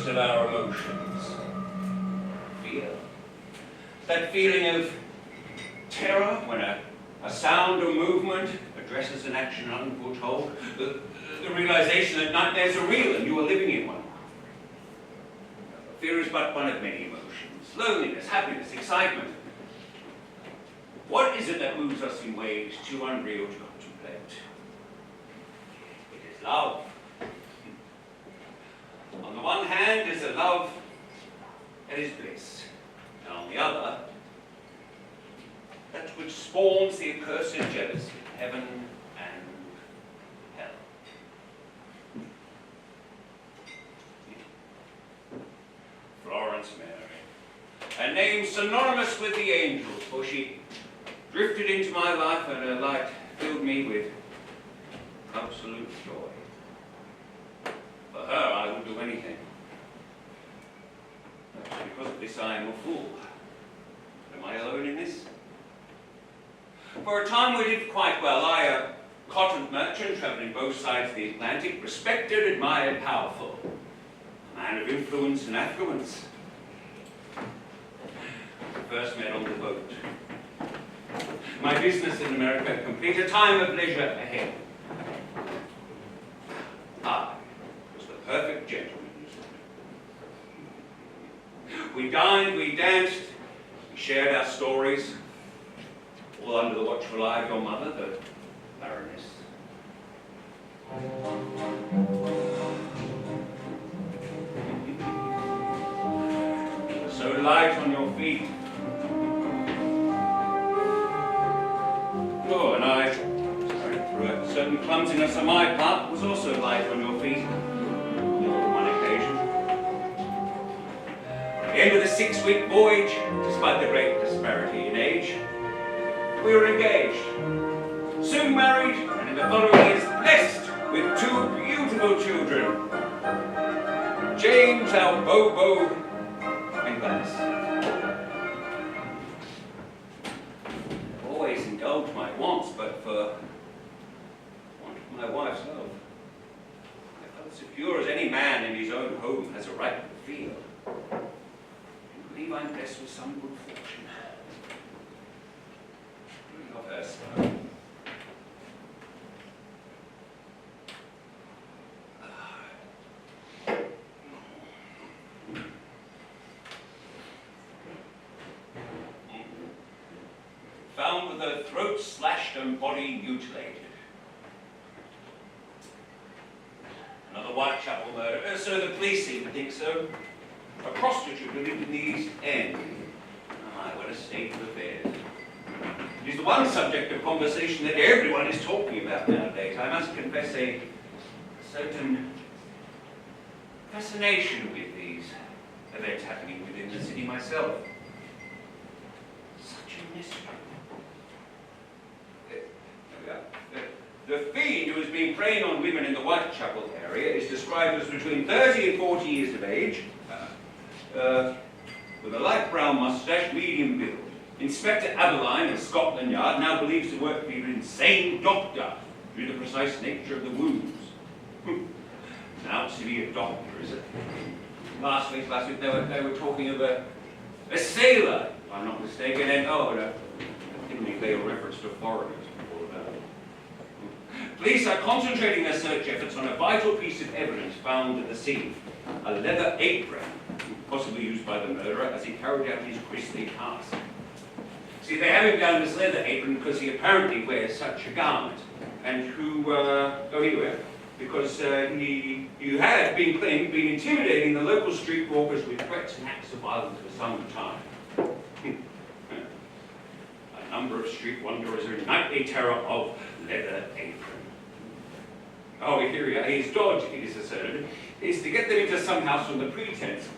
of our emotions. Fear. That feeling of terror when a sound or movement addresses an action unforetold. The realization that nightmares are real and you are living in one. Fear is but one of many emotions. Loneliness, happiness, excitement. What is it that moves us in ways too unreal to contemplate? It is love. On the one hand is a love that is bliss, and on the other, that which spawns the accursed jealousy of heaven and hell. Florence Mary, a name synonymous with the angels, for she drifted into my life and her light filled me with absolute joy. For her, I would do anything. Because of this, I am a fool. Am I alone in this? For a time we lived quite well. I, a cotton merchant travelling both sides of the Atlantic, respected, admired, powerful. A man of influence and affluence. We first met on the boat. My business in America complete, a time of leisure ahead. I was the perfect gentleman. We dined, we danced, we shared our stories, all under the watchful eye of your mother, the Baroness. You were so light on your feet. Oh, and I, sorry, through a certain clumsiness on my part, was also light on your feet. More than one occasion. At the end of the 6-week voyage, despite the great disparity in age, we were engaged, soon married, and in the following years blessed with 2 beautiful children, James, our Bobo, and Gladys. I've always indulged my wants, but for want of my wife's love, I felt secure as any man in his own home has a right to feel. I believe I'm blessed with some good fortune. Of her smile. Found with her throat slashed and body mutilated. Another Whitechapel murder. So the police seem to think so. A prostitute living in the East End. Ah, what a state of affairs. It is the one subject of conversation that everyone is talking about nowadays. I must confess a certain fascination with these events happening within the city myself. Such a mystery. The fiend who has been preying on women in the Whitechapel area is described as between 30 and 40 years of age, with a light brown moustache, medium build. Inspector Aberline of Scotland Yard now believes the work to be an insane doctor due to the precise nature of the wounds. Now to be a doctor, is it? Last week they were talking of a sailor, if I'm not mistaken, and I think they were reference to foreigners before that. Police are concentrating their search efforts on a vital piece of evidence found at the scene, a leather apron, possibly used by the murderer as he carried out his grisly task. See, they have him down this leather apron because he apparently wears such a garment, and because he had been intimidating the local street walkers with threats and acts of violence for some time. A number of street wanderers are in nightly terror of leather apron. Oh, here his dodge, it is asserted, is to get them into some house on the pretense of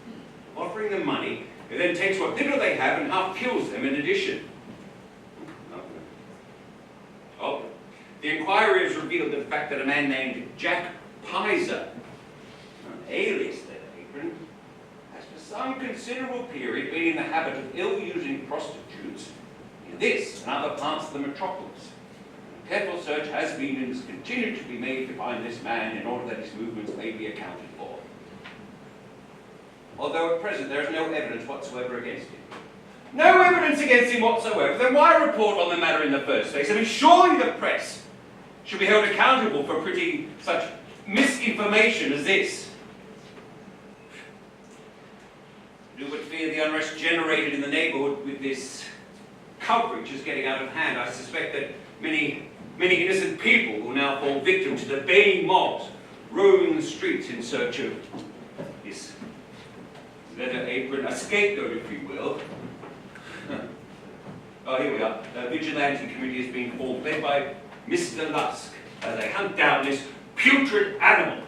offering them money, and then takes what little they have and half kills them in addition. Oh, the inquiry has revealed the fact that a man named Jack Pizer, an alias leather apron, has for some considerable period been in the habit of ill-using prostitutes in this and other parts of the metropolis. A careful search has been and has continued to be made to find this man in order that his movements may be accounted for. although at present there is no evidence whatsoever against him. No evidence against him whatsoever? Then why report on the matter in the first place? I mean, surely the press should be held accountable for such misinformation as this. Who would fear the unrest generated in the neighbourhood with this coverage is getting out of hand? I suspect that many innocent people will now fall victim to the baying mobs roaming the streets in search of this leather apron, a scapegoat, if you will. Oh, here we are. A vigilante committee is being formed, led by Mr. Lusk, as they hunt down this putrid animal.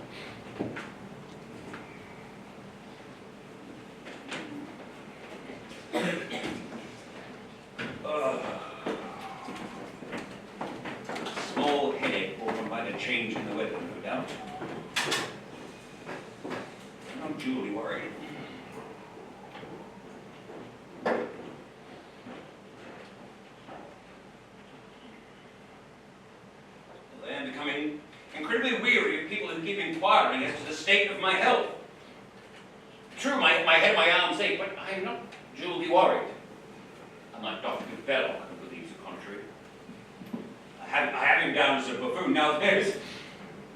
Small headache brought on by the change in the weather, no doubt. I'm duly worried. I am becoming incredibly weary of people who keep inquiring as to the state of my health. True, my head and my arms ache, but I am not duly worried. Unlike Dr. Belloc, who believes the contrary. I have him down as a buffoon. Now there's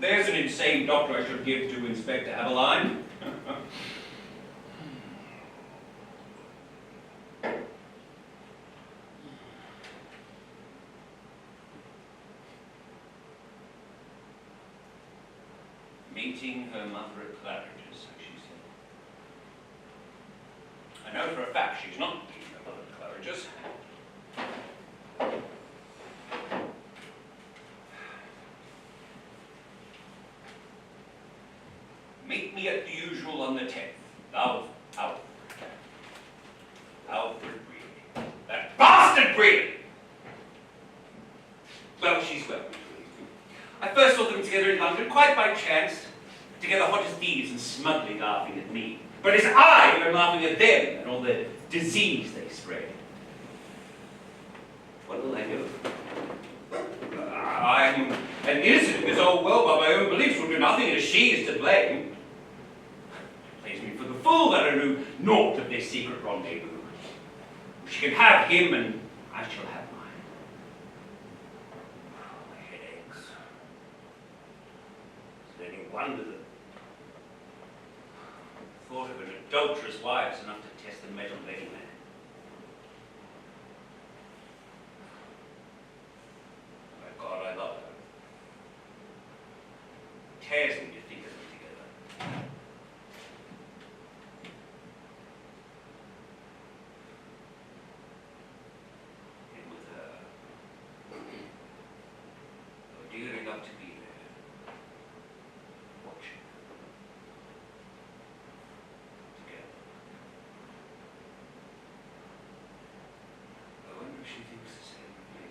an insane doctor I should give to Inspector Abeline. Meeting her mother at Claridge's, so she said. I know for a fact she's not meeting her mother at Claridge's. Meet me at the usual on the 10th. Alfred Breed. That bastard Breed! Well, she's well. I first saw them together in London, quite by chance, together hot as thieves and smugly laughing at me. But it's I who am laughing at them and all the disease they spread. What will I do? I'm an innocent in this old world by my own beliefs will do nothing, and she is to blame. Plays me for the fool that I knew naught of this secret rendezvous. She can have him, and I shall have mine. My head aches. Is it any wonder that the thought of an adulterous wife is enough to test the metal of any man? My God, I love her. It tears me to think of them together. And with her, oh, dear enough to be there, watching together. I wonder if she thinks the same of me.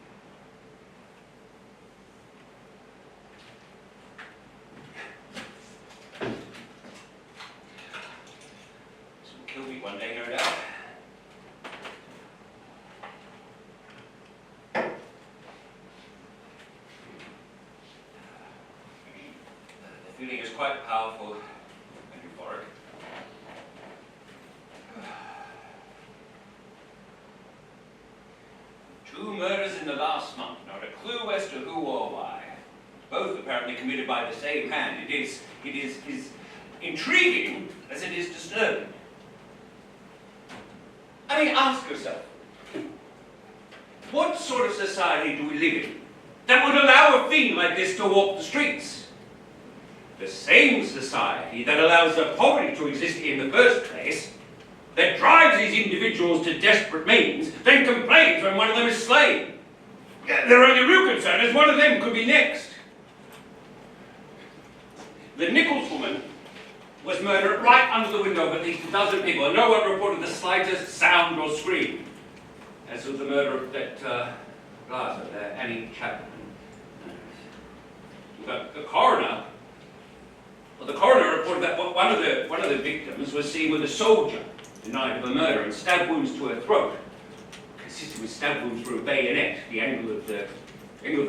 This will kill me one day, no doubt. The feeling is quite powerful and euphoric. Two murders in the last month, not a clue as to who or why. Both apparently committed by the same hand. It is intriguing as it is disturbing. I mean, ask yourself, what sort of society do we live in that would allow a thing like this to walk the streets? The same society that allows the poverty to exist in the first place, that drives these individuals to desperate means, then complains when one of them is slain. Their only real concern is one of them could be next. The Nichols woman was murdered right under the window of at least a dozen people, and no one reported the slightest sound or scream. As was the murder of that Annie Chapman. The coroner reported that one of the victims was seen with a soldier the night of the murder, and stab wounds to her throat, consistent with stab wounds through a bayonet, the angle of the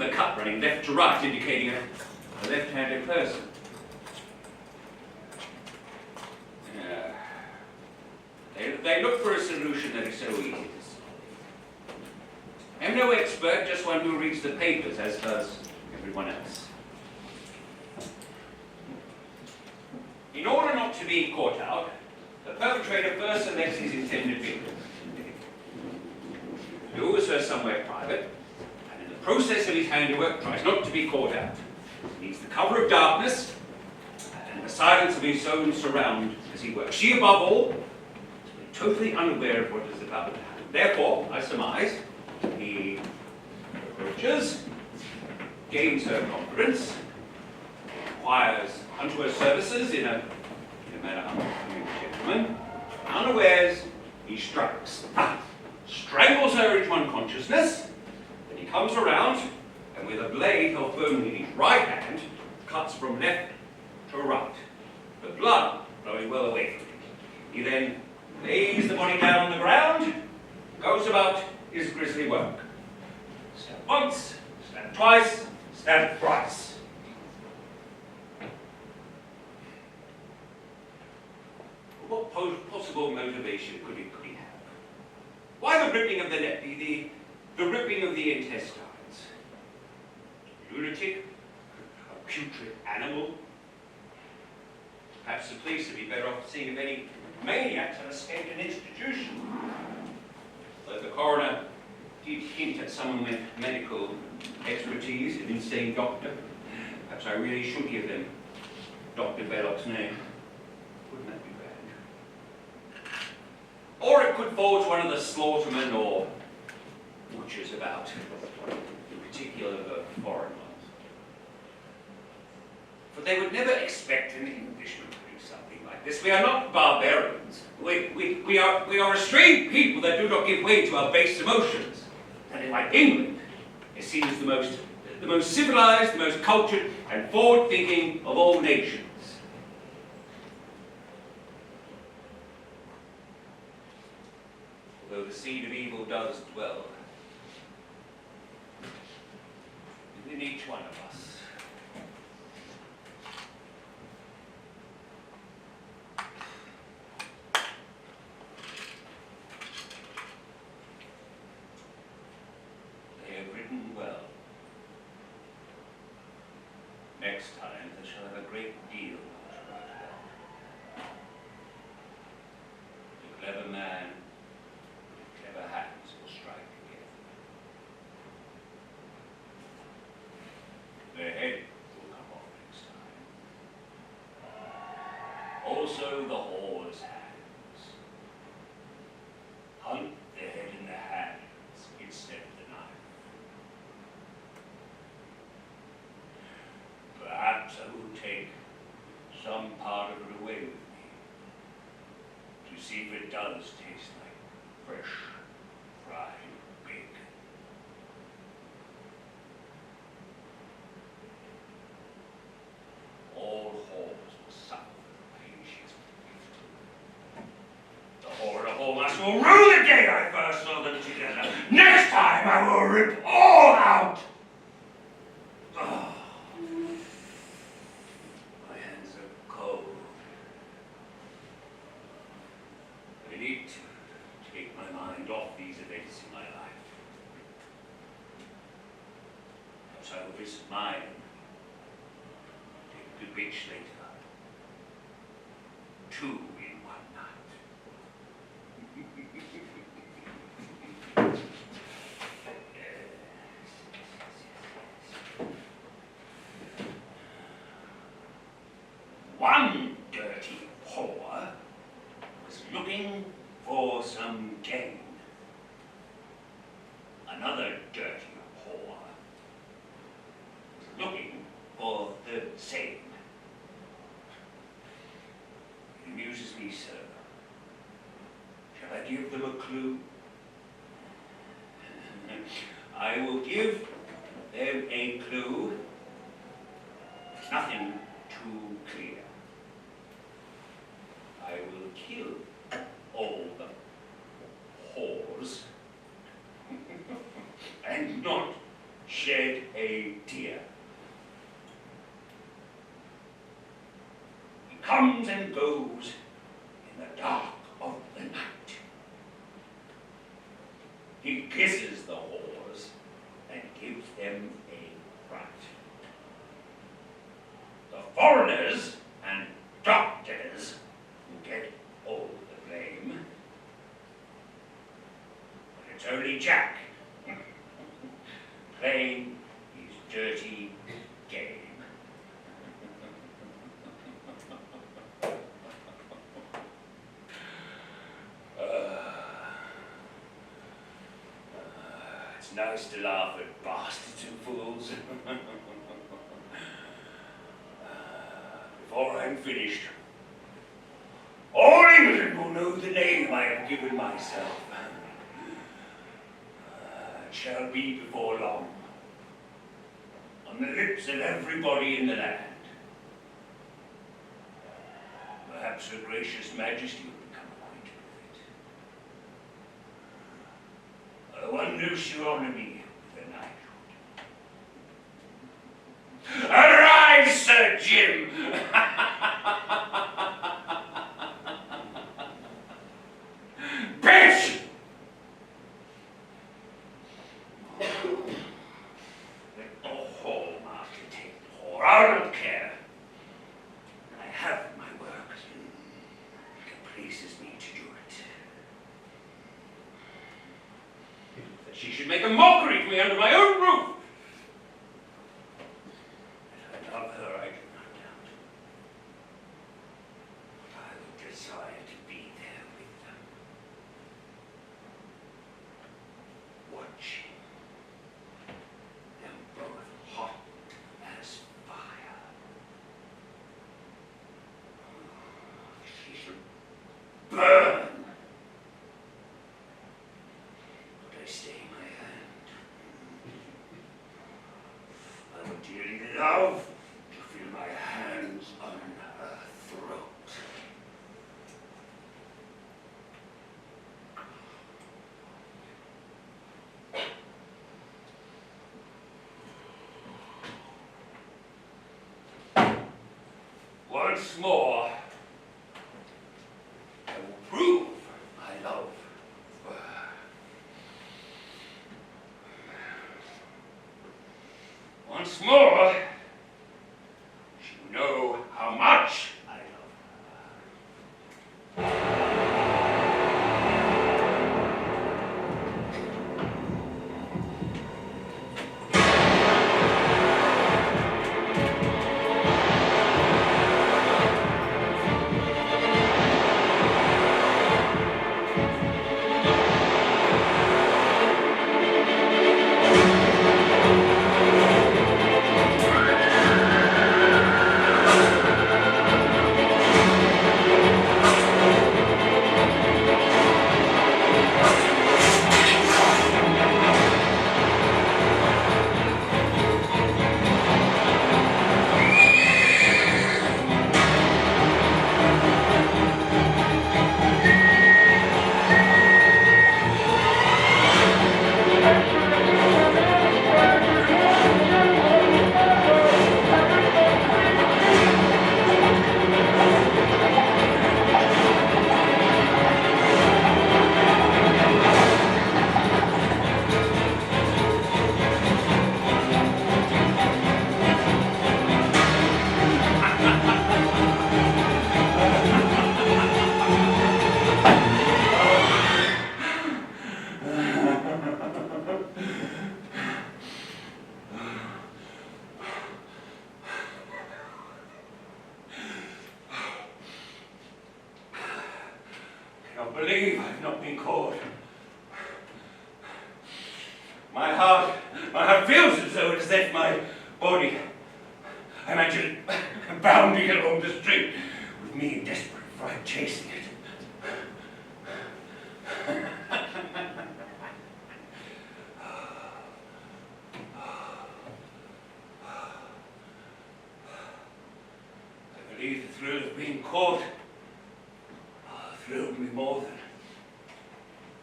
cut running left to right, indicating a left-handed person. They look for a solution that is so easy to solve. I'm no expert, just one who reads the papers, as does everyone else. In order not to be caught out, the perpetrator first selects his intended victim. Lures her somewhere private, and in the process of his handiwork tries not to be caught out. He needs the cover of darkness and the silence of his own surround as he works. She, above all, is totally unaware of what is about to happen. Therefore, I surmise, he approaches, gains her confidence, inquires unto her services in a manner unbecoming a gentleman. Unawares, he strikes. Strangles her into unconsciousness, then he comes around, and with a blade held firmly in his right hand, cuts from left to right, the blood flowing well away from him. He then lays the body down on the ground, goes about his grisly work. Stab once, stab twice, stab thrice. What possible motivation could he have? Why the ripping of the ripping of the intestines? Lunatic? A putrid animal? Perhaps the police would be better off seeing if any maniacs had escaped an institution. Though the coroner did hint at someone with medical expertise, an insane doctor. Perhaps I really should give them Dr. Belloc's name. Wouldn't that be bad? Or it could fall to one of the slaughtermen or butchers about, in particular the foreign ones. For they would never expect an Englishman to do something like this. We are not barbarians. We are restrained people that do not give way to our base emotions. And like England, is seen as the most civilized, the most cultured, and forward-thinking of all nations. Although the seed of evil does dwell within each one of us. They have written well. Next time they shall have a great deal to write about. The clever man clever hands will strike again. Their head will come off next time. Also the whore's hands. Hunt the head in the hands instead of the knife. Perhaps I will take some part of it away with me to see if it does taste like fresh fried bacon. All whores will suffer the pain she has inflicted. The whore and the whoremaster will rue the day I first saw them together. Next time I will rip all out. Oh. My hands are cold. I need to take my mind off these events in my life. Perhaps I will visit mine. Take the witch later. 2 in 1 night. One dirty whore was looking for some gain. Another dirty whore was looking for the same. It amuses me, sir. Shall I give them a clue? I will give them a clue. Nothing too clear. I will kill all the whores and not shed a tear. He comes and goes in the dark of the night. foreigners and doctors who get all the blame. But it's only Jack playing his dirty game. It's nice to laugh at bastards and fools. Before I'm finished, all England will know the name I have given myself. It shall be before long, on the lips of everybody in the land. Perhaps Her Gracious Majesty will become acquainted with it. I wonder if she'll honor me with a knighthood. Arise, Sir Jim! Bitch! Let the hallmaster take the whore. I don't care. I have my work. It pleases me to do it. That she should make a mockery of me under my own roof. That I love her, I do not doubt. But I would desire to be there with them, watching them both hot as fire. She should burn. But I stay my hand. I would dearly love to feel my hands on her throat. Once more, I will prove my love for her. Once more, she will know how much I love I cannot believe I've not been caught. My heart feels as though it has left my body. I imagine bounding along the street with me in desperate fright chasing it. I believe the thrill of being caught thrilled me more than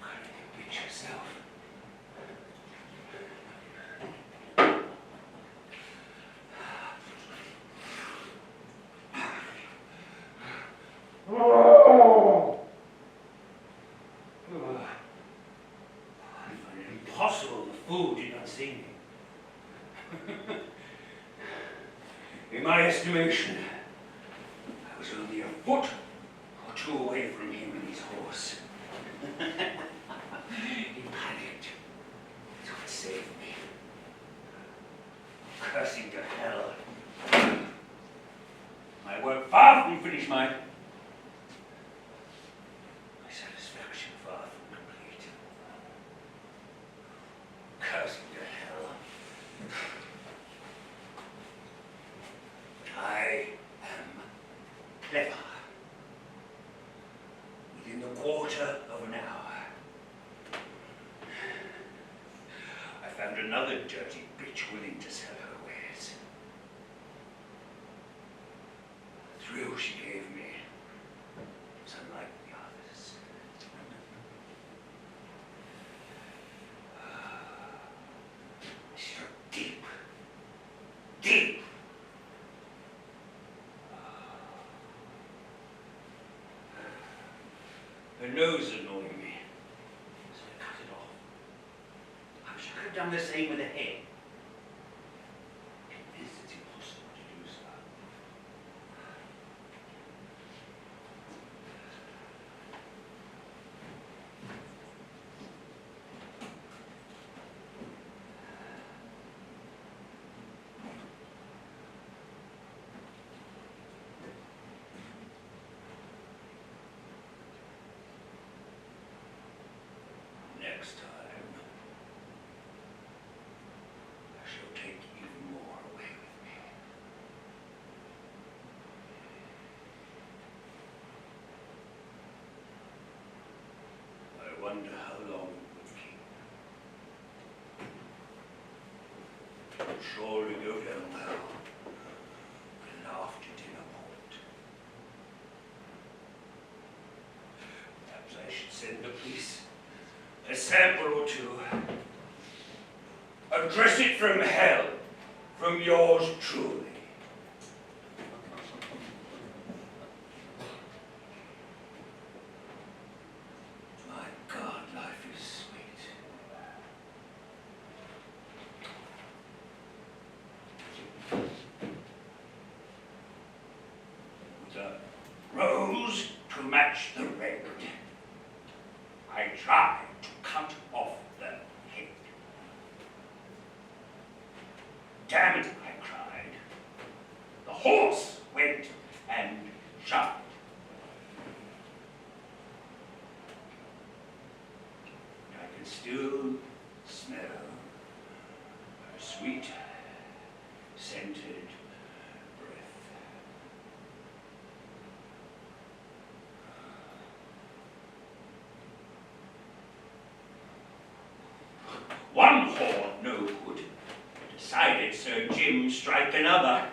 carrying a bitch herself. I find it impossible the fool did not see me. my estimation, I was only a foot or two away from him and his horse. He panicked. It's what saved me. Cursing to hell. My work far from finished, my satisfaction far from complete. Cursing to hell. But I am clever. Within the quarter of an hour, I found another dirty bitch willing to sell her wares. The thrill she gave me was unlike the others. She struck deep, deep. Her nose annoyed me, so I cut it off. I wish I could have done the same with the head. Convinced it's impossible to do so. Next time, I shall take even more away with me. I wonder how long it would keep. It would surely go down well with an after-dinner port. Perhaps I should send the police a sample or two. Address it from hell, from yours truly. My God, life is sweet. With a rose to match the red, I tried to cut off the head. Damn it, I cried. The horse went and shot. I can still smell her sweet, scented breath. One horn no good. Decided Sir Jim strike another.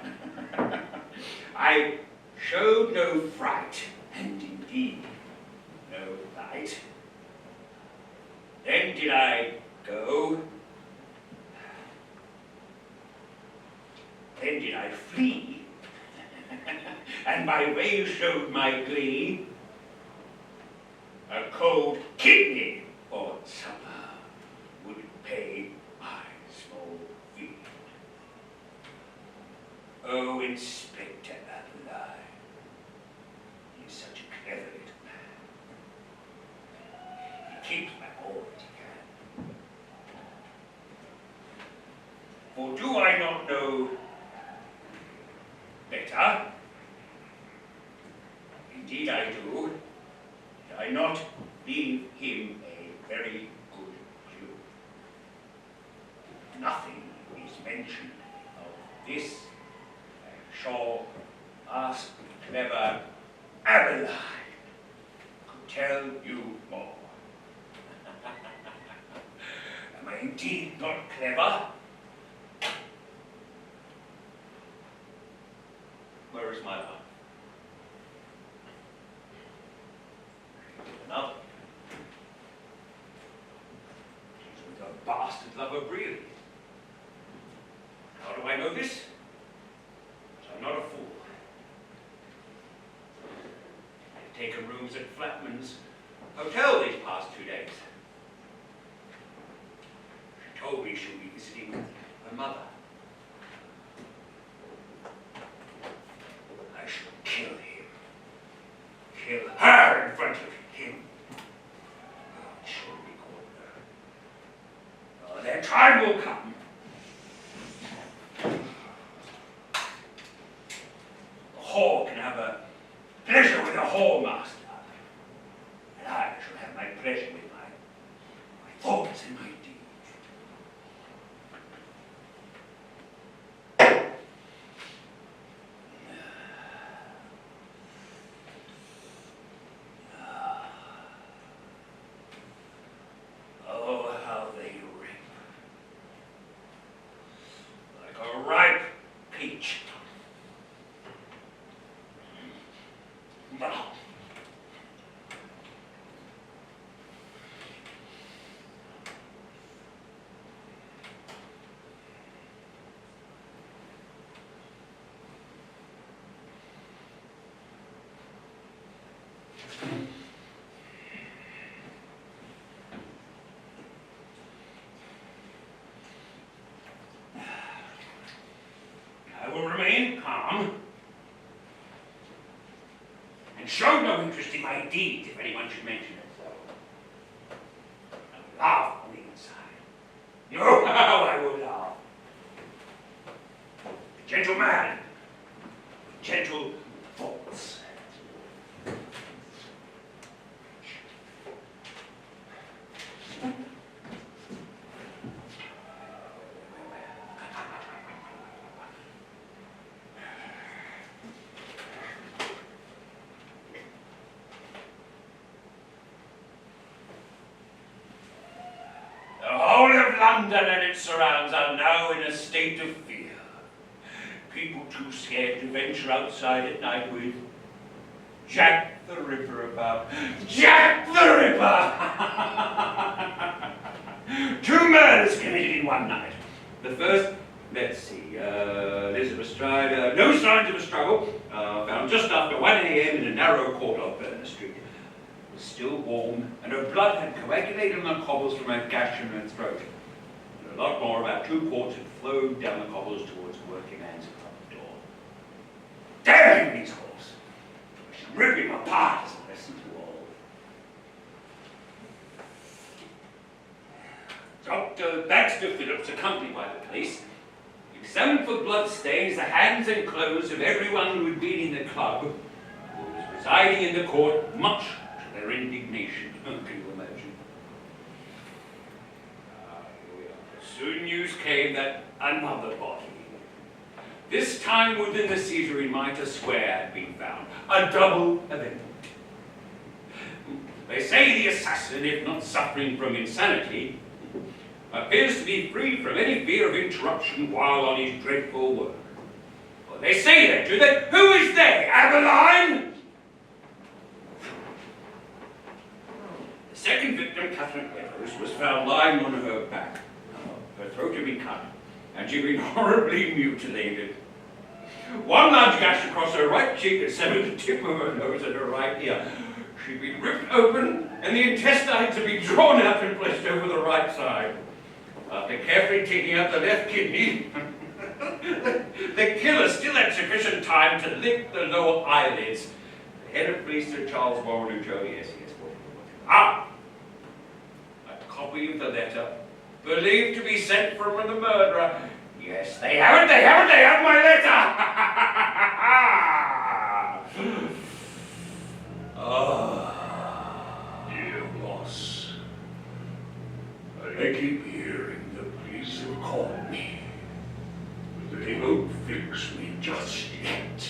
I showed no fright, and indeed no light. Then did I go, then did I flee, and my way showed my glee. A cold kidney or supper would pay my small fee. Oh, Inspector Appleline, he's such a clever little man. He keeps back all that he can. For do I not know better? Indeed I do. Did I not leave him a very good clue? Nothing is mentioned of this. I shall ask clever Abeline could tell you more. Am I indeed not clever? Where is my life? Another. She's with a bastard lover really. How do I know this? Because I'm not a fool. I've taken rooms at Flatman's Hotel these past 2 days. She told me she'll be visiting her mother. have a pleasure with the hall master. And I shall have my pleasure with my thoughts and my deeds. Oh, how they rip. Like a ripe peach. I will remain calm and show no interest in my deeds if anyone should mention it so. I'll laugh on the inside. No, how I will laugh. A gentle man with gentle thoughts. London and its surrounds are now in a state of fear. People too scared to venture outside at night with Jack the Ripper about. Jack the Ripper! 2 murders committed in one night. The first, let's see, Elizabeth Stride, no signs of a struggle, found just after 1 a.m. in a narrow court off Berners Street. It was still warm, and her blood had coagulated on the cobbles from a gash in her throat. A lot more, about 2 quarts, had flowed down the cobbles towards working man's club door. Damn these holes! I should rip him apart as a lesson to all. Dr. Baxter Phillips, accompanied by the police, examined for blood stains the hands and clothes of everyone who had been in the club, who was residing in the court, much to their indignation. Can you imagine? Soon news came that another body, this time within the Caesarea Mitre Square, had been found. A double event. They say the assassin, if not suffering from insanity, appears to be free from any fear of interruption while on his dreadful work. Well, they say that, do they? Who is they? Adeline? The second victim, Catherine Evers, was found lying on her back. Her throat had been cut, and she'd been horribly mutilated. 1 large gash across her right cheek had severed the tip of her nose and her right ear. She'd been ripped open, and the intestines had been drawn out and placed over the right side. After carefully taking out the left kidney, the killer still had sufficient time to lick the lower eyelids. The head of police, Sir Charles Warren, and Joe, yes. Ah! A copy of the letter, believed to be sent from the murderer. Yes, they have my letter! Ah, dear boss, I keep hearing the police have called me, but they won't fix me just yet.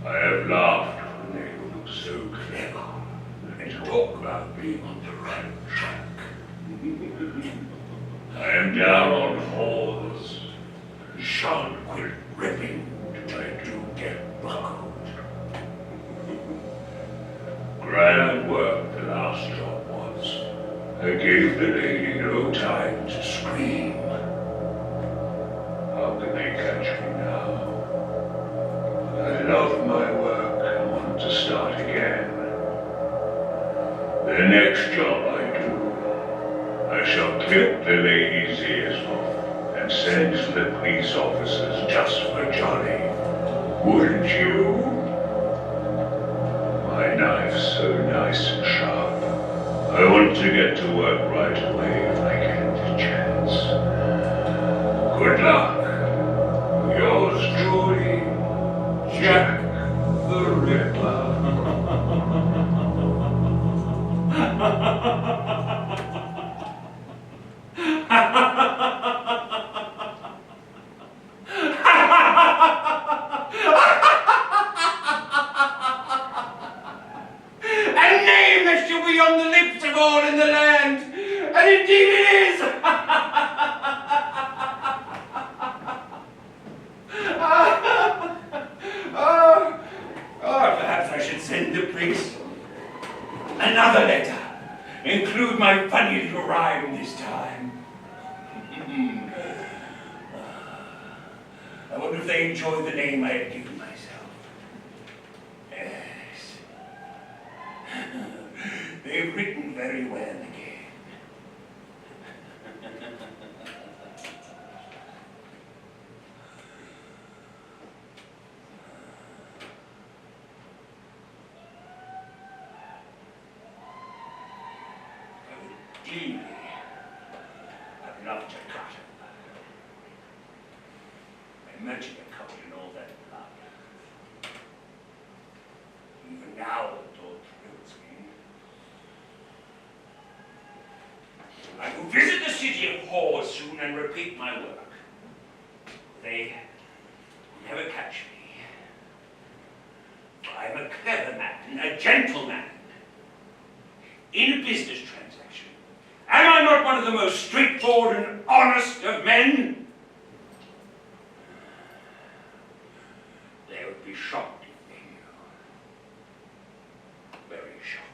I have laughed when they look so clever and talk about being on the right track. I am down on halls, and shan't quit ripping till I do get buckled. Grand work the last job was. I gave the lady no time to scream. How can they catch me now? I love my work and want to start again. The next job I do, I shall clip the lady's ears off and send to the police officers just for jolly. Wouldn't you? My knife's so nice and sharp. I want to get to work right away if I get the chance. Good luck. Yours truly, Jack the Ripper. A name that shall be on the lips of all in the land, and indeed it is. Perhaps I should send the priest another letter. Include my funny little rhyme this time. I wonder if they enjoy the name I have given myself. Yes. They've written very well again. Dearly, I'd love to cut him. Imagine a coat in all that blood. Even now the thought thrills me. I will visit the city of whores soon and repeat my work. They never catch me. For I am a clever man, a gentleman. In a business transaction, am I not one of the most straightforward and honest of men? They would be shocked if they knew. Very shocked.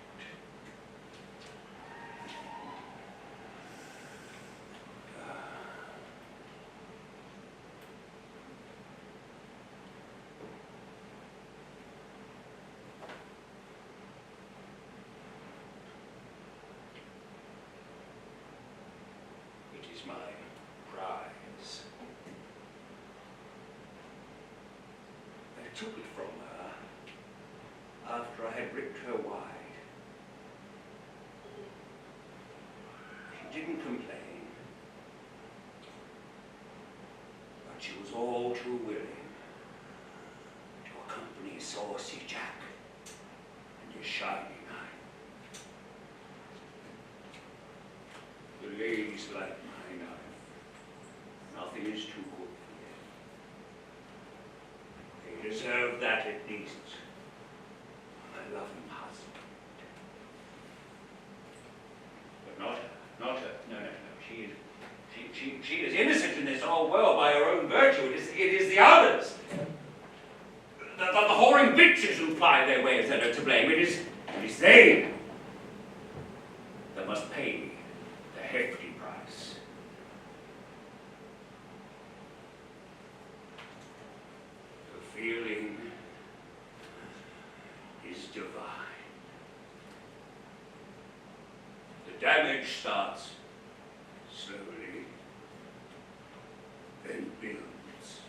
It is my prize. I took it from her after I had ripped her wide. She didn't complain, but she was all too willing to accompany Saucy Jack and his shining eye. The ladies like my knife. Nothing is too good for them. They deserve that at least. My loving husband. But not her. Not her. No. She is innocent in this whole world by her own virtue. It is the others. The whoring bitches who ply their ways that are to blame. It is they that must pay the hefty price. The feeling is divine. The damage starts slowly, then builds,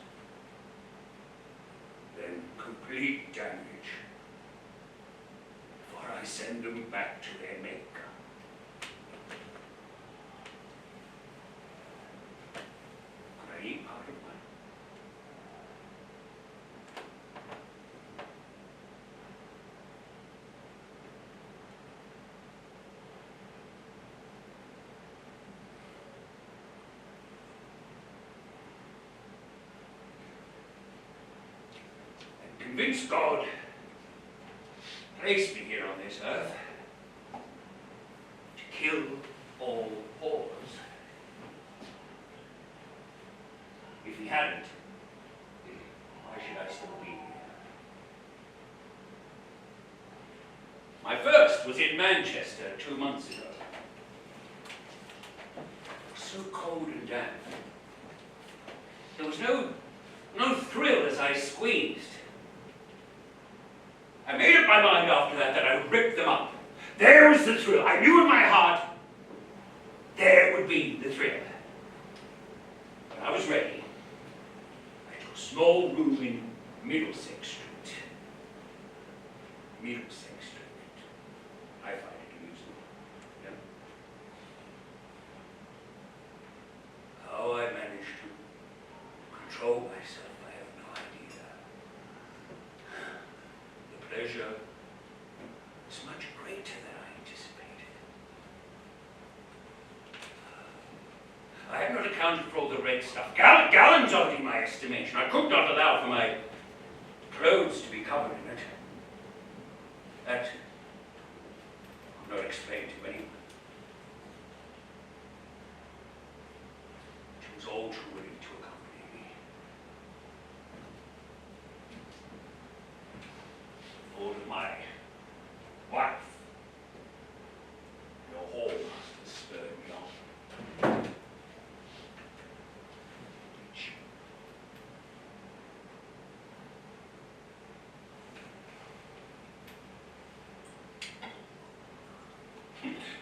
then complete damage, for I send them back to their maker. Could I eat part of one? Convinced God placed me here on this earth to kill all whores. If he hadn't, why should I still be here? My first was in Manchester 2 months ago. It was so cold and damp. There was no thrill as I squeezed. I made up my mind after that I would rip them up. There was the thrill. I knew in my heart there would be the thrill. When I was ready, I took a small room in Middlesex Street. Middlesex Street. I find it amusing. Yeah. How I managed to control myself, I have no idea. pleasure was much greater than I anticipated. I had not accounted for all the red stuff, gallons of it in my estimation. I could not allow for my clothes to be covered in it. That I could not explain to anyone. She was all too willing to accompany me. The thought of my wife, your hall master, spurred me on.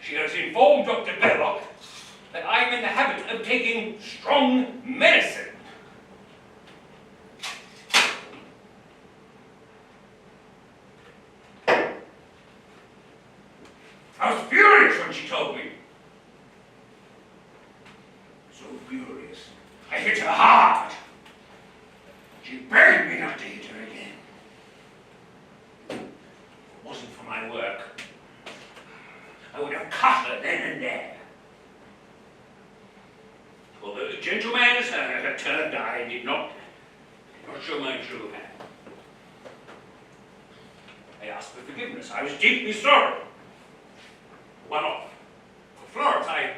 She has informed Dr. Belloc that I am in the habit of taking strong medicine. I was furious when she told me. So furious, I hit her hard. She begged me not to hit her again. If it wasn't for my work, I would have cut her then and there. Although the gentleman as her turned I did not show my true hand. I asked for forgiveness. I was deeply sorry. One off. For Florence, I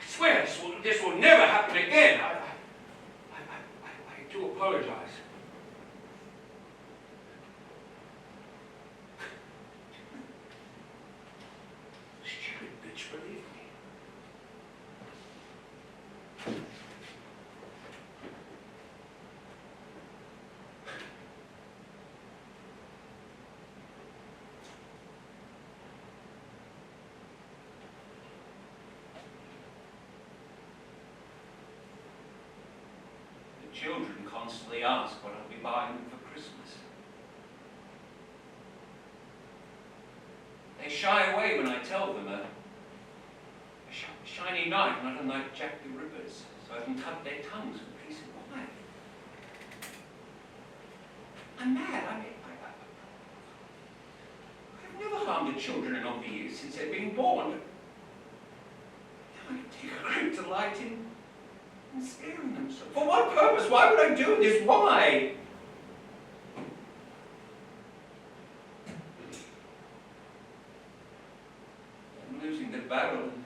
swear this will never happen again. I do apologize. Stupid bitch, believe me. Children constantly ask what I'll be buying them for Christmas. They shy away when I tell them a shiny knife, not unlike Jack the Ripper's, so I can cut their tongues with a piece of wire. I'm mad. I've never harmed the children in all the years since they've been born. I take a great delight in scaring them so. For what purpose? Why would I do this? Why? I'm losing the battle and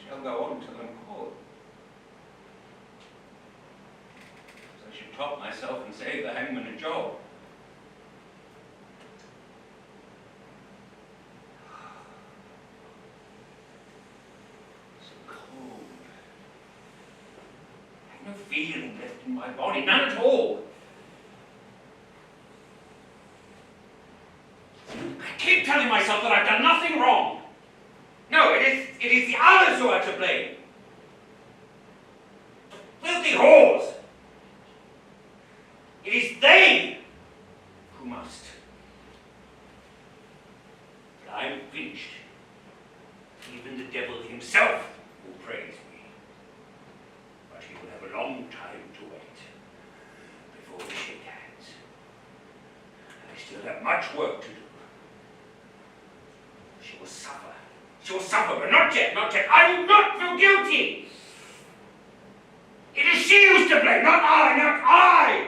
shall go on till I'm caught. So I should top myself and save the hangman a job. No feeling left in my body, none at all. I keep telling myself that I've done nothing wrong. No, it is the others who are to blame. The filthy whores. It is they who must. But I am finished. Even the devil himself will praise me. But he will have a long time to wait before we shake hands. I still have much work to do. She will suffer. She will suffer, but not yet, not yet. I do not feel guilty. It is she who's to blame, not I, not I.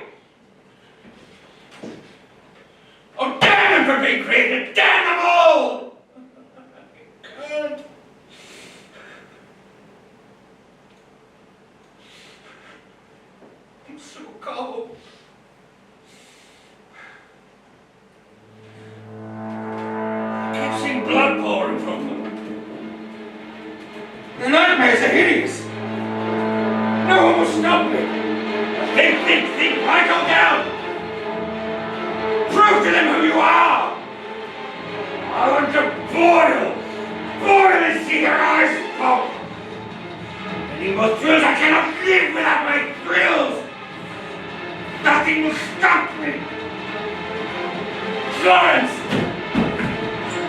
Oh, damn them for being created, damn them all! God. I'm so cold. I keep seeing blood pouring from them. The nightmares are hideous. No one will stop me. Think, write all down. Prove to them who you are. I want to boil and see their eyes pop. Any more thrills? I cannot live without my thrills. Nothing will stop me. Florence!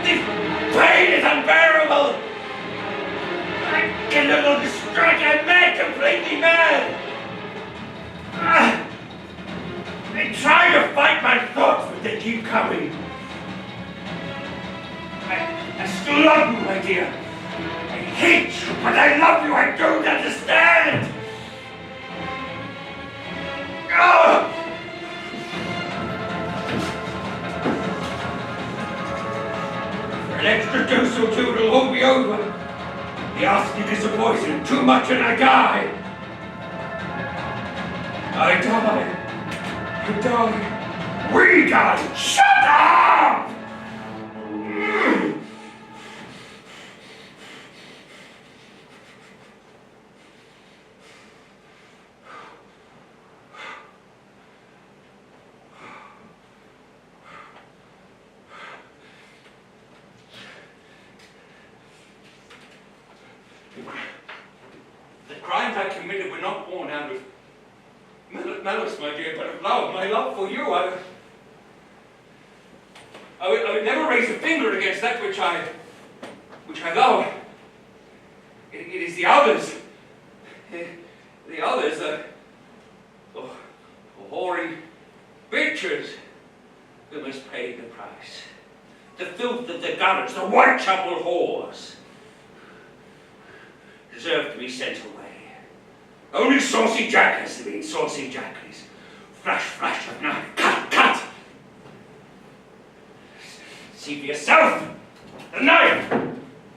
This pain is unbearable. I can no longer strike. I'm mad, completely mad. They try to fight my thoughts, but they they keep coming. I still love you, my dear. I hate you, but I love you. I don't understand. Oh! For an extra dose or two, it'll all be over. The arsenic is a poison, too much and I die. I die. You die. We die. Shut up! The crimes I committed were not born out of malice, my dear, but of love, my love for you. I would never raise a finger against that which I love. It is the others. The others, the whoring bitches who must pay the price. The filth of the gutters, the Whitechapel whores, deserve to be sent away. Only saucy jackers have been saucy jackers. Flash, flash of knife, cut, cut! See for yourself the knife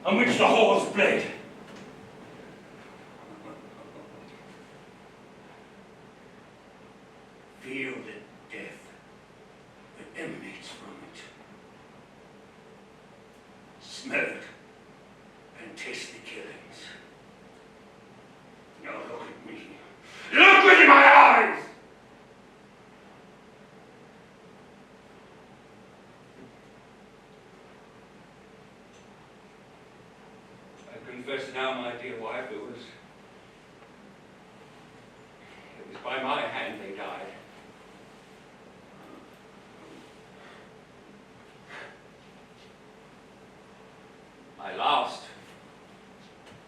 on which the whores bled. Feel the death that emanates from it. Smell it and taste the killings. Now look at me. Look within my eyes! I confess now, my dear wife, it was by my hand they died. My last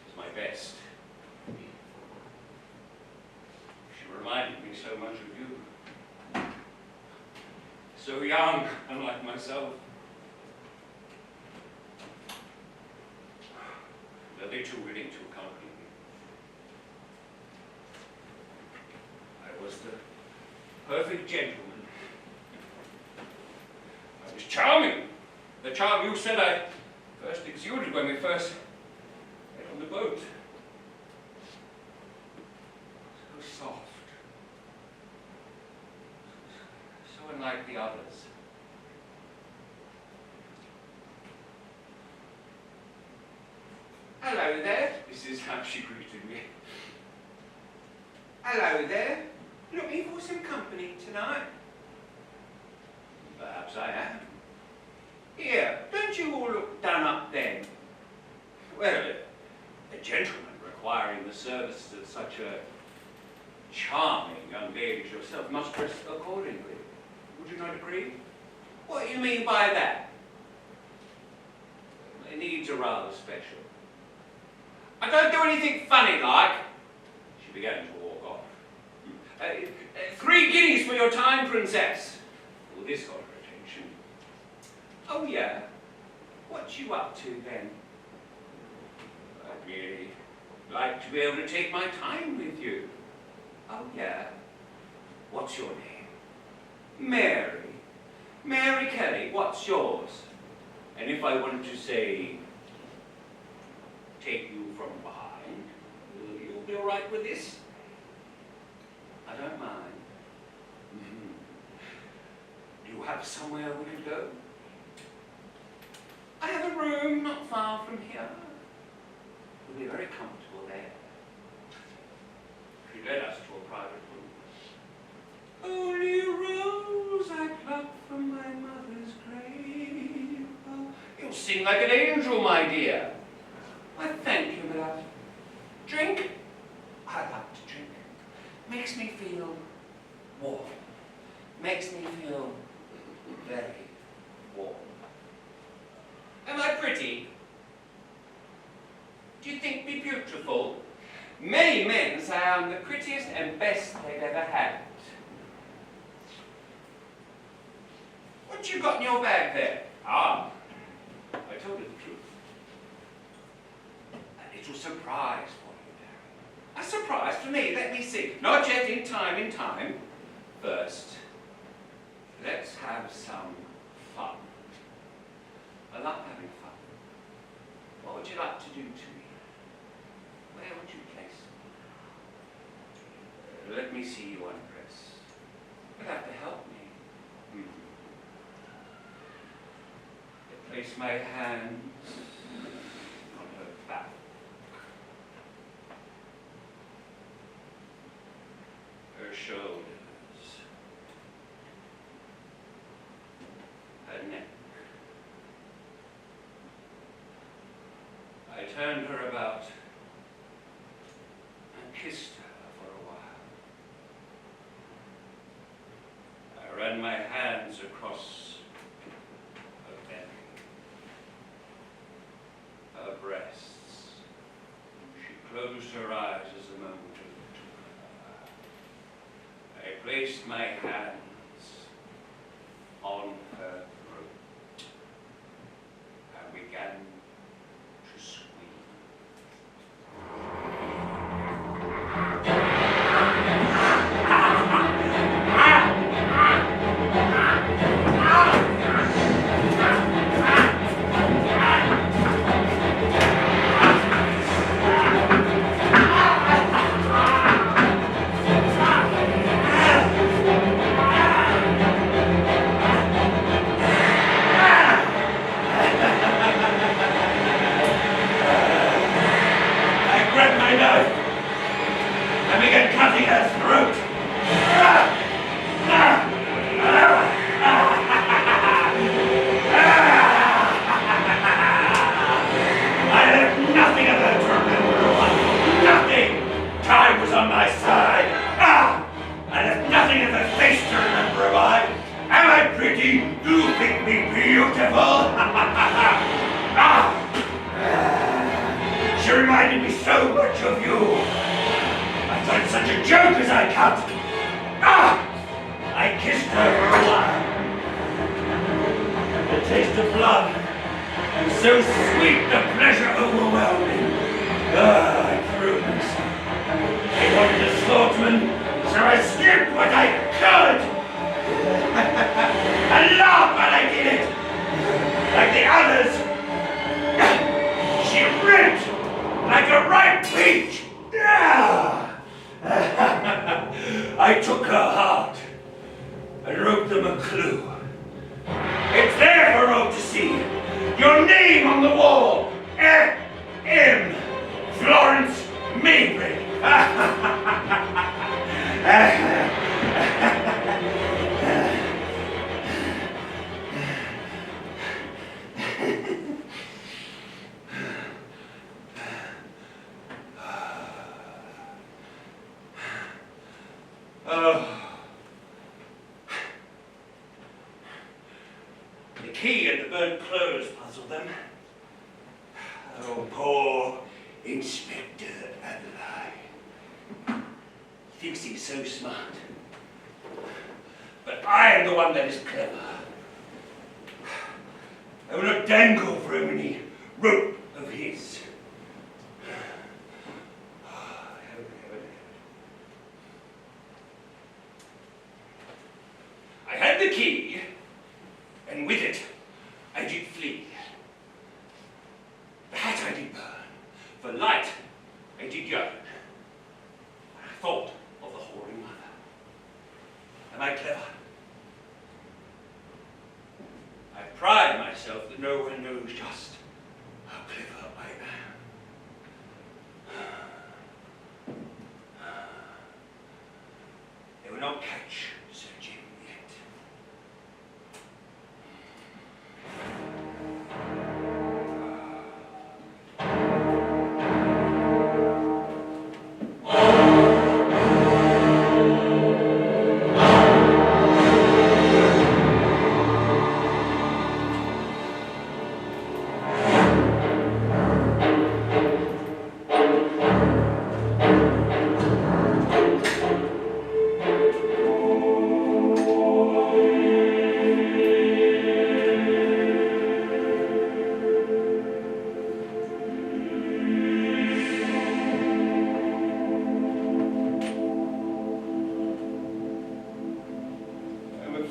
is my best. She reminded me so much of you. So young, unlike myself. Are they too willing to accompany me? I was the perfect gentleman. I was charming. The charm you said I first exuded when we first met on the boat. So soft. So unlike the others. Hello there. This is how she greeted me. Hello there. Looking for some company tonight? Perhaps I am. Here, don't you all look done up then? Well, a gentleman requiring the services of such a charming young lady as yourself must dress accordingly. Would you not agree? What do you mean by that? My needs are rather special. I don't do anything funny like. She began to walk off. 3 guineas for your time, princess. Well, this got her attention. Oh, yeah? What you up to, then? I'd really like to be able to take my time with you. Oh, yeah? What's your name? Mary. Mary Kelly, what's yours? And if I wanted to say, take you from behind, you'll be all right with this? I don't mind. Do you have somewhere we could go? I have a room not far from here. We'll be very comfortable there. She led us to a private room. Only a rose I plucked from my mother's grave. Oh, you'll sing like an angel, my dear. I thank you, my love. Drink? I like to drink. Makes me feel warm. Makes me feel very warm. Am I pretty? Do you think me beautiful? Many men say I'm the prettiest and best they've ever had. What What you got in your bag there? Ah, I told you the truth. A little surprise for you, Darren. A surprise for me, let me see. Not yet, in time, in time. First, let's have some fun. I love having fun. What would you like to do to me? Where would you place me? Let me see you undress. You'll have to help me. Place my hands on her back. Her shoulders. Her neck. I turned her about and kissed her for a while. I ran my hands across her belly, her breasts. She closed her eyes as the moment took her. I placed my hands on her throat and began to squeeze.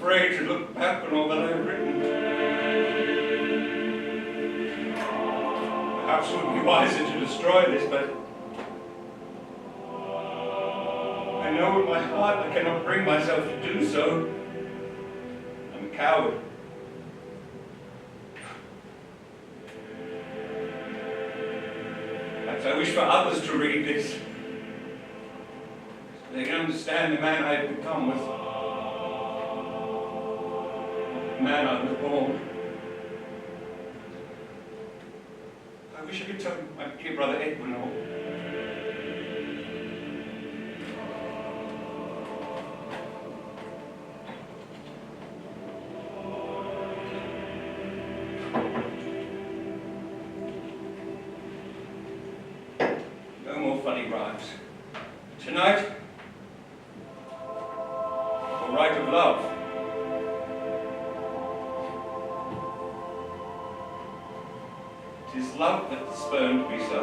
afraid to look back on all that I've written. Perhaps it would be wiser to destroy this, but I know in my heart I cannot bring myself to do so. I'm a coward. Perhaps I wish for others to read this, so they can understand the man I have become with the man I was born. I wish I could tell my dear brother Edwin all. No more funny rhymes. Tonight, the right of love. Tis love that spurned me so.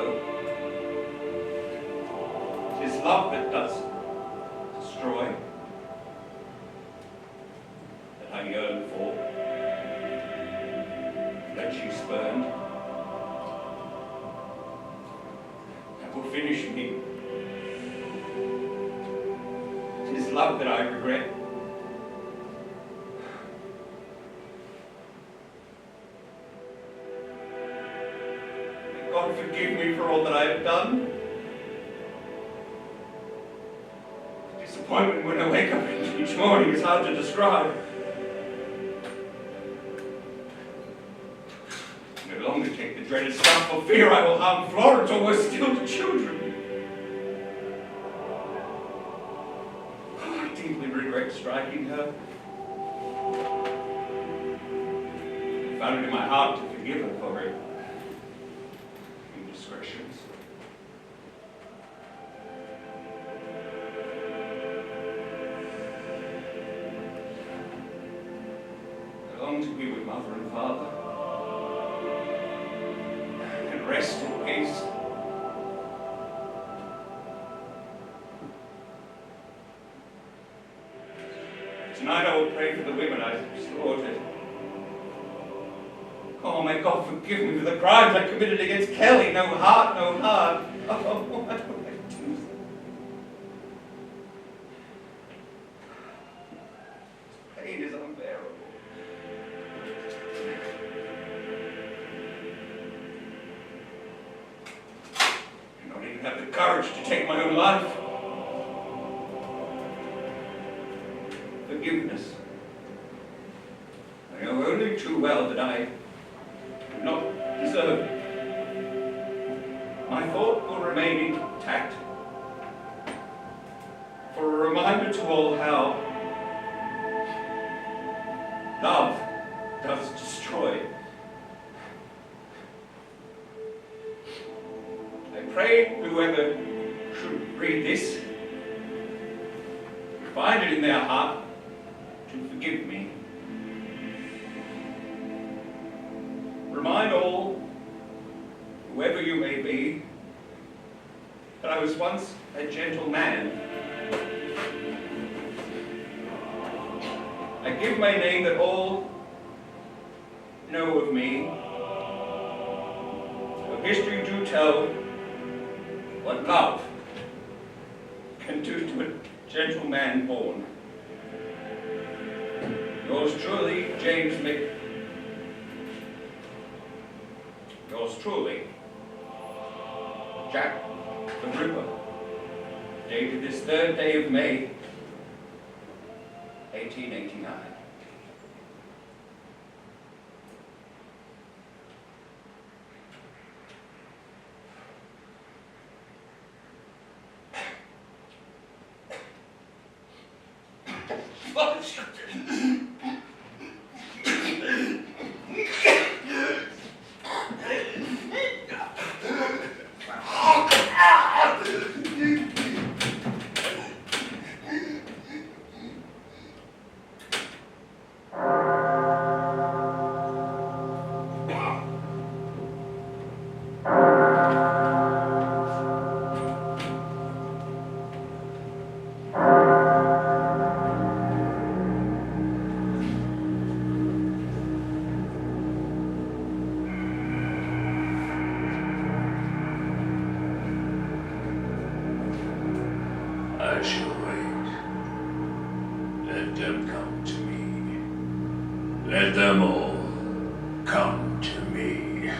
Tis love that does destroy, that I yearn for, that she spurned, that will finish me. Tis love that I regret. God forgive me for all that I have done. Disappointment when I wake up each morning is hard to describe. I no longer take the dreaded stuff for fear I will harm Florence or worse still the children. I deeply regret striking her. I found it in my heart to forgive her for it. Indiscretions. I long to be with mother and father and rest in peace. Tonight I will pray for the women I slaughtered. Oh, may God forgive me for the crimes I committed against Kelly. No heart, no heart. Oh, why would I do so? Pain is unbearable. I do not even have the courage to take my own life. Forgiveness. I know only too well that I do not deserve it. My thought will remain intact for a reminder to all how love does destroy. I pray whoever should read this find it in their heart to forgive me. Remind all, whoever you may be, that I was once a gentle man. I give my name that all know of me. So history do tell what love can do to a gentle man born. Yours truly, James Mick. Yours truly, Jack the Ripper, dated this 3rd day of May, 1889. Let them come to me. Let them all come to me.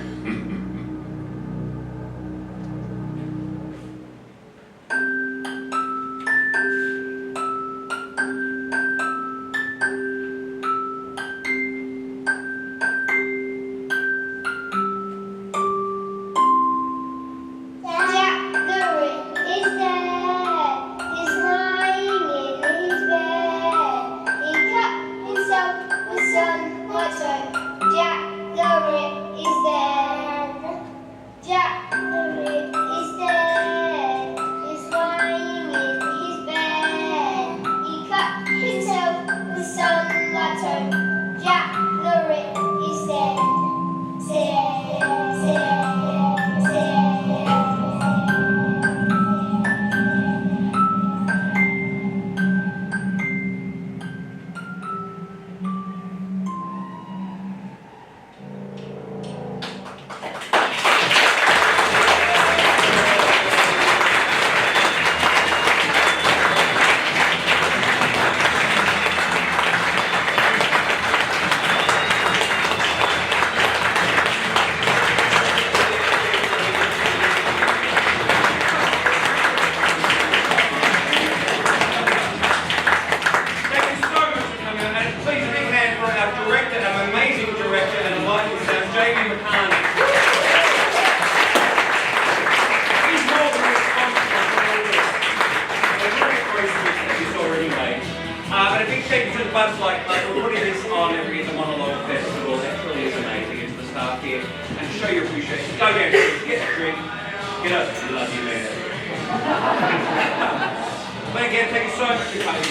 But again, thank you so much for coming.